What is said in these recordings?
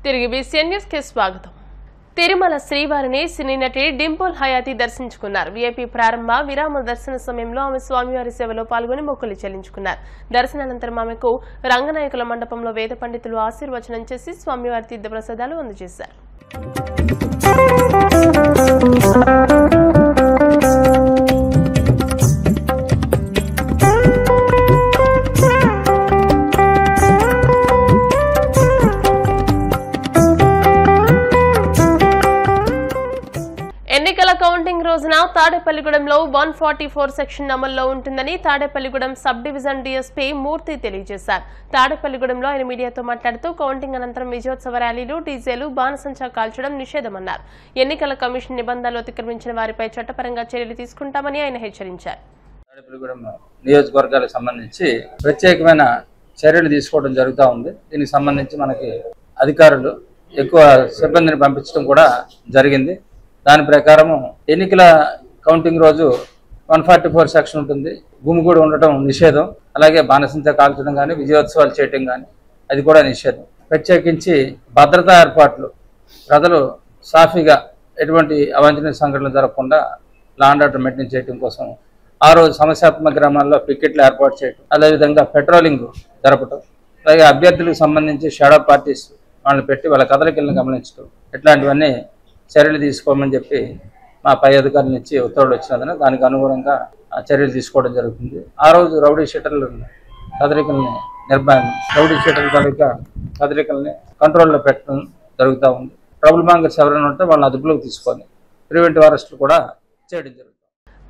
తిరిగి BCN news కి స్వాగతం. తిరుమల శ్రీవారిని సినీ నటి డింపుల్ హయాతి దర్శించుకున్నారు. VIP ప్రారంభ విరామ దర్శన సమయంలో ఆమె స్వామివారి సేవలో పాల్గొని మొక్కులు చెల్లించుకున్నారు. దర్శనానంతరం ఆమెకు రంగనాయకుల మండపంలో వేద పండితులు ఆశీర్వచనం చేసి స్వామివారి తీర్థ ప్రసాదాలు అందజేశారు. ఎన్నికల కౌంటింగ్ రోజున తాడేపల్లిగూడెంలో 144 సెక్షన్ అమల్లో ఉంటుందని తాడేపల్లిగూడెం సబ్ డివిజన్ DSP మూర్తి తెలియజేశారు. తాడేపల్లిగూడెంలో ఆయన మీడియాతో మాట్లాడుతూ కౌంటింగ్ అనంతరం విజయోత్సవ ర్యాలీలు, డీజేలు, బాణసంచా కాల్చడం నిషేధమన్నారు. ఎన్నికల కమిషన్ నిబంధనలు అతిక్రమించిన వారిపై చట్టపరంగా చర్యలు తీసుకుంటామని ఆయన హెచ్చరించారు. తాడేపల్లిగూడెం నియోజకవర్గాలకు సంబంధించి ప్రత్యేకమైన చర్యలు తీసుకోవడం జరుగుతూ ఉంది. దీనికి సంబంధించి మనకి అధికారులు ఎక్కువ సిబ్బందిని పంపించడం కూడా జరిగింది. దాని ప్రకారము ఎన్నికల కౌంటింగ్ రోజు 144 సెక్షన్ ఉంటుంది. గుమిగూడి ఉండటం నిషేధం. అలాగే బాణసంచా కాల్చడం కానీ, విజయోత్సవాలు చేయటం కానీ అది కూడా నిషేధం. ప్రత్యేకించి భద్రతా ఏర్పాట్లు, ప్రజలు సాఫీగా ఎటువంటి అవాంఛనీయ సంఘటనలు జరగకుండా లా అండ్ ఆర్డర్ మెయింటైన్ చేయడం కోసం ఆ రోజు సమస్యాత్మక గ్రామాల్లో పికెట్లు ఏర్పాటు చేయడం, అదేవిధంగా పెట్రోలింగ్ జరపడం, అలాగే అభ్యర్థులకు సంబంధించి షాడో పార్టీస్ వాళ్ళని పెట్టి వాళ్ళ కదలికలను గమనించడం, ఇట్లాంటివన్నీ చర్యలు తీసుకోమని చెప్పి మా పై అధికారుల నుంచి ఉత్తర్వులు వచ్చినందున దానికి అనుగుణంగా చర్యలు తీసుకోవడం జరుగుతుంది. ఆ రోజు రౌడీ షీటర్ల కదలికల్ని రౌడీ షీటర్ల కదలికల్ని కంట్రోల్లో పెట్టడం జరుగుతూ ఉంది. ట్రబుల్ మ్యాంగర్స్ ఎవరైనా ఉంటే వాళ్ళని అదుపులోకి తీసుకొని ప్రివెంటివ్ అరెస్టులు కూడా చేయడం జరుగుతుంది.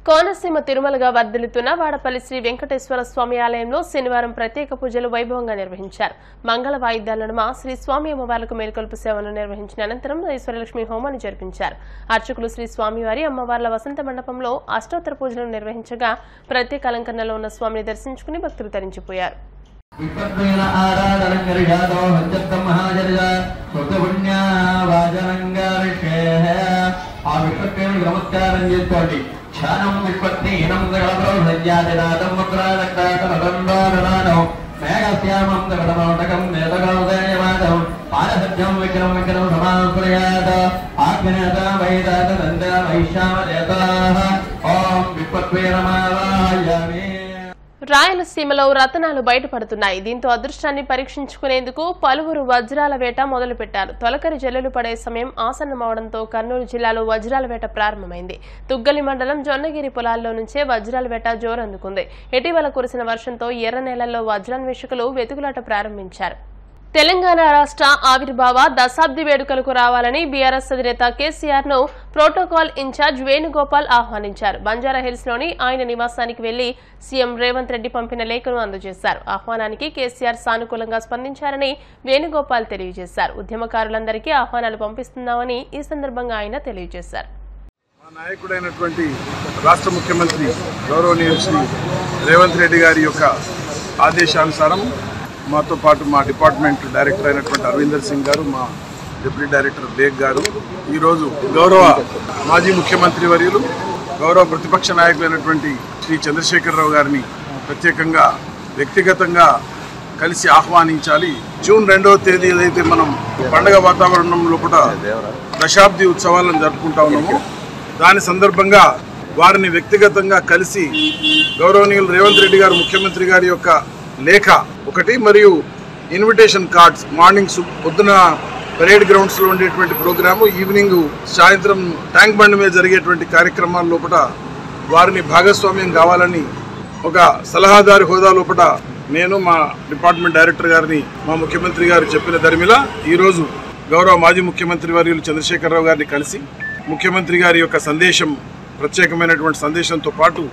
కోనసీమ తిరుమలగా వర్ధిల్లుతున్న వాడపల్లి శ్రీ వెంకటేశ్వర స్వామి ఆలయంలో శనివారం ప్రత్యేక పూజలు వైభవంగా నిర్వహించారు. మంగళ వాయిద్యాల నడుమ శ్రీ స్వామి అమ్మవార్లకు మేల్కొల్పు సేవను నిర్వహించిన అనంతరం ఈశ్వరలక్ష్మి హోమాన్ని జరిపించారు. అర్చకులు శ్రీ స్వామివారి అమ్మవార్ల వసంత మండపంలో అష్టోత్తర పూజలను నిర్వహించగా ప్రత్యేక అలంకరణలో ఉన్న స్వామిని దర్శించుకుని భక్తులు తరించిపోయారు. ధ్యానం విపత్తిహీనం దగళప్రభ్రజ్యాదినాదం ముద్రాదగ్ధాటమదండాననానం మేఘశ్యామం దగళమౌటకం నేతగౌదయమాదం పారసజ్జం విక్రమ విక్రమ సమాశ్రయాద ఆగ్నేత వైదాత దండ వైశ్యామదేతాః ఓం విపత్వే నమః. రాయలసీమలో రతనాలు బయటపడుతున్నాయి. దీంతో అదృష్టాన్ని పరీక్షించుకునేందుకు పలువురు వజ్రాల వేట మొదలుపెట్టారు. తొలకరి జల్లులు పడే సమయం ఆసన్నమవడంతో కర్నూలు జిల్లాలో వజ్రాల వేట ప్రారంభమైంది. తుగ్గలి మండలం జొన్నగిరి పొలాల్లో నుంచే వజ్రాల వేట జోరందుకుంది. ఇటీవల కురిసిన వర్షంతో ఎర్ర నేలల్లో వజ్రాన్వేషకులు వెతుకులాట ప్రారంభించారు. తెలంగాణ రాష్ట్ర ఆవిర్భావ దశాబ్ది వేడుకలకు రావాలని బీఆర్ఎస్ అధినేత కేసీఆర్ ను ప్రోటోకాల్ ఇన్ఛార్జ్ వేణుగోపాల్ ఆహ్వానించారు. బంజారాహిల్స్ లోని ఆయన నివాసానికి వెళ్లి సీఎం రేవంత్ రెడ్డి పంపిన లేఖను అందజేశారు. ఆహ్వానానికి కేసీఆర్ సానుకూలంగా స్పందించారని వేణుగోపాల్ తెలియజేశారు. ఉద్యమకారులందరికీ ఆహ్వానాలు పంపిస్తున్నామని ఈ సందర్భంగా ఆయన తెలియజేశారు. నాయకుడైనటువంటి రాష్ట్ర ముఖ్యమంత్రి గౌరవనీయులు శ్రీ రేవంత్ రెడ్డి గారి యొక్క ఆదేశానుసారం మాతో పాటు మా డిపార్ట్మెంట్ డైరెక్టర్ అయినటువంటి అరవిందర్ సింగ్ గారు, మా డిప్యూటీ డైరెక్టర్ బేగ్ గారు ఈరోజు గౌరవ మాజీ ముఖ్యమంత్రి వర్యులు, గౌరవ ప్రతిపక్ష నాయకులైనటువంటి శ్రీ చంద్రశేఖరరావు గారిని ప్రత్యేకంగా వ్యక్తిగతంగా కలిసి ఆహ్వానించాలి. జూన్ 2వ తేదీ ఏదైతే మనం పండగ వాతావరణం లోపల దశాబ్ది ఉత్సవాలను జరుపుకుంటా ఉన్నామో దాని సందర్భంగా వారిని వ్యక్తిగతంగా కలిసి గౌరవనీయులు రేవంత్ రెడ్డి గారు ముఖ్యమంత్రి గారి యొక్క లేఖ ఒకటి మరియు ఇన్విటేషన్ కార్డ్స్, మార్నింగ్ పొద్దున పరేడ్ గ్రౌండ్స్లో ఉండేటువంటి ప్రోగ్రాము, ఈవినింగ్ సాయంత్రం ట్యాంక్ బండ్ మీద జరిగేటువంటి కార్యక్రమాల లోపల వారిని భాగస్వామ్యం కావాలని ఒక సలహాదారు హోదా లోపల నేను మా డిపార్ట్మెంట్ డైరెక్టర్ గారిని మా ముఖ్యమంత్రి గారు చెప్పిన దరిమిలా ఈరోజు గౌరవ మాజీ ముఖ్యమంత్రి వర్యులు చంద్రశేఖరరావు గారిని కలిసి ముఖ్యమంత్రి గారి యొక్క సందేశం, ప్రత్యేకమైనటువంటి సందేశంతో పాటు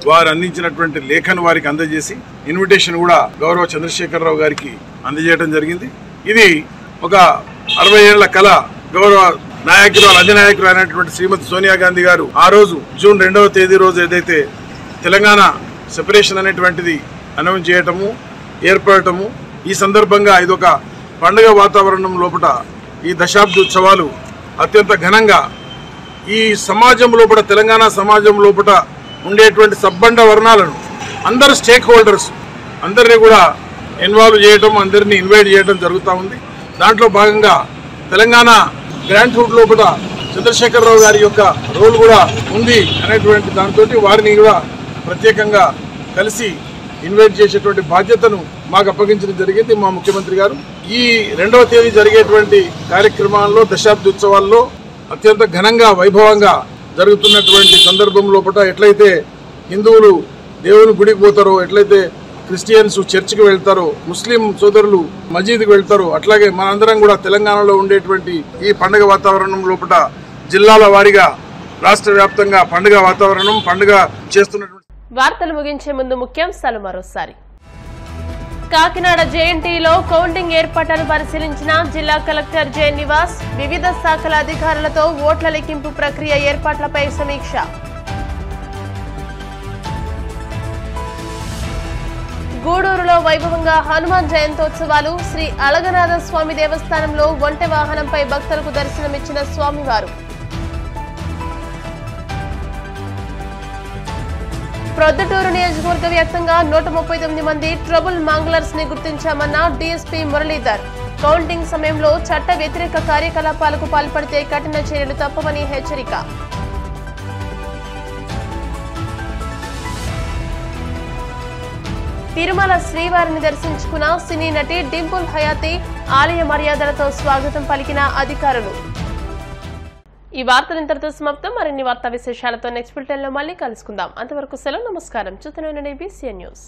వారు అందించినటువంటి లేఖను వారికి అందజేసి ఇన్విటేషన్ కూడా గౌరవ చంద్రశేఖరరావు గారికి అందజేయడం జరిగింది. ఇది ఒక 60 ఏళ్ల కళ. గౌరవ నాయకురాలు, అధినాయకులు అయినటువంటి శ్రీమతి సోనియా గాంధీ గారు ఆ రోజు జూన్ 2వ తేదీ రోజు ఏదైతే తెలంగాణ సెపరేషన్ అనేటువంటిది అనౌన్స్ చేయటము, ఏర్పడటము, ఈ సందర్భంగా ఇదొక పండుగ వాతావరణం లోపల ఈ దశాబ్ది ఉత్సవాలు అత్యంత ఘనంగా ఈ సమాజం లోపల, తెలంగాణ సమాజం లోపల ఉండేటువంటి సబ్బండ వర్ణాలను అందరు స్టేక్ హోల్డర్స్ అందరినీ కూడా ఇన్వాల్వ్ చేయడం, అందరినీ ఇన్వైట్ చేయడం జరుగుతూ ఉంది. దాంట్లో భాగంగా తెలంగాణ గ్రాంట్ రూట్ లోపల చంద్రశేఖరరావు గారి యొక్క రోల్ కూడా ఉంది అనేటువంటి దాంతో వారిని కూడా ప్రత్యేకంగా కలిసి ఇన్వైట్ చేసేటువంటి బాధ్యతను మాకు అప్పగించడం జరిగింది మా ముఖ్యమంత్రి గారు. ఈ 2వ తేదీ జరిగేటువంటి కార్యక్రమాల్లో దశాబ్ది ఉత్సవాల్లో అత్యంత ఘనంగా వైభవంగా జరుగుతున్నటువంటి సందర్భం లోపల ఎట్లయితే హిందువులు దేవుని గుడికి పోతారో, ఎట్లయితే క్రిస్టియన్స్ చర్చికి వెళ్తారో, ముస్లిం సోదరులు మసీదుకి వెళ్తారో, అట్లాగే మనందరం కూడా తెలంగాణలో ఉండేటువంటి ఈ పండుగ వాతావరణం లోపల జిల్లాల వారీగా రాష్ట్ర వ్యాప్తంగా పండుగ వాతావరణం పండుగ చేస్తున్నటువంటి. వార్తలు ముగించే ముందు ముఖ్యాంశాలు మరోసారి. కాకినాడ జేఎన్టీలో కౌంటింగ్ ఏర్పాట్లను పరిశీలించిన జిల్లా కలెక్టర్ జె నివాస్. వివిధ శాఖల అధికారులతో ఓట్ల లెక్కింపు ప్రక్రియ ఏర్పాట్లపై సమీక్ష. గూడూరులో వైభవంగా హనుమాన్ జయంతోత్సవాలు. శ్రీ అళగనాథ స్వామి దేవస్థానంలో ఒంటె వాహనంపై భక్తులకు దర్శనమిచ్చిన స్వామివారు. ప్రొద్దుటూరు నియోజకవర్గ వ్యాప్తంగా 139 మంది ట్రబుల్ మాంగ్లర్స్ ని గుర్తించామన్న డీఎస్పీ మురళీధర్. కౌంటింగ్ సమయంలో చట్ట వ్యతిరేక కార్యకలాపాలకు పాల్పడితే కఠిన చర్యలు తప్పవని హెచ్చరిక. తిరుమల శ్రీవారిని దర్శించుకున్న సినీ నటి డింపుల్ హయాతి. ఆలయ మర్యాదలతో స్వాగతం పలికిన అధికారులు. ఈ వార్తలు ఇంతటితో సమాప్తం. మరిన్ని వార్తా విశేషాలతో నెక్స్ట్ బులెటిన్ లో మళ్ళీ కలుసుకుందాం. అంతవరకు సెలవు. నమస్కారం. చూస్తూనే ఉండండి BCN న్యూస్.